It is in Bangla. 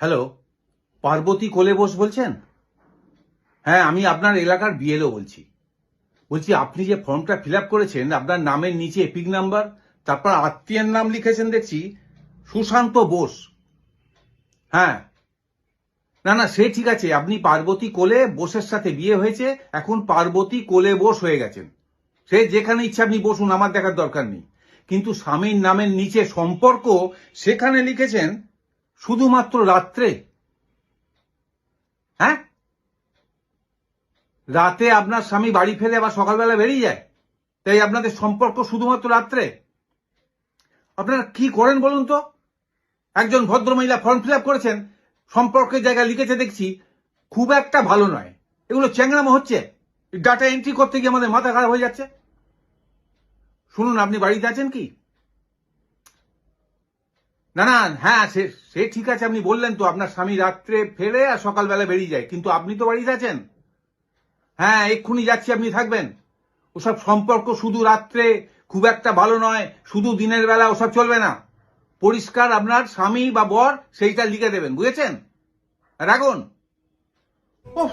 হ্যালো, পার্বতী কোলে বোস বলছেন? হ্যাঁ, আমি আপনার এলাকার বিএলও বলছি আপনি যে ফর্মটা ফিল আপ করেছেন, আপনার নামের নিচে এপিক নাম্বার, তারপর আত্মীয়ের নাম লিখেছেন দেখছি সুশান্ত বোস। হ্যাঁ, না না, সে ঠিক আছে, আপনি পার্বতী কোলে বোসের সাথে বিয়ে হয়েছে, এখন পার্বতী কোলে বোস হয়ে গেছেন। সে যেখানে ইচ্ছা আপনি বসুন, আমার দেখার দরকার নেই। কিন্তু স্বামীর নামের নিচে সম্পর্ক, সেখানে লিখেছেন শুধুমাত্র রাত্রে। হ্যাঁ, রাতে আপনার স্বামী বাড়ি ফেরে আবার সকালবেলা বেরিয়ে যায়, তাই আপনাদের সম্পর্ক শুধুমাত্র রাত্রে। আপনারা কি করেন বলুন তো? একজন ভদ্রমহিলা ফর্ম ফিল আপ করেছেন, সম্পর্কের জায়গায় লিখেছে দেখছি খুব একটা ভালো নয়। এগুলো চ্যাংড়ামো হচ্ছে। ডাটা এন্ট্রি করতে গিয়ে আমাদের মাথা খারাপ হয়ে যাচ্ছে। শুনুন, আপনি বাড়িতে আছেন কি? না না, হ্যাঁ, সে সে ঠিক আছে, আপনি বললেন তো আপনার স্বামী রাত্রে ফেরে আর সকালবেলা বেরিয়ে যায়, কিন্তু আপনি তো বাড়িতে আছেন। হ্যাঁ, এক্ষুনি যাচ্ছি, আপনি থাকবেন। ওসব সম্পর্ক শুধু রাত্রে, খুব একটা ভালো নয়, শুধু দিনের বেলা, ওসব চলবে না। পরিষ্কার আপনার স্বামী বা বর সেইটা লিখে দেবেন, বুঝেছেন? রাখুন। ওহ।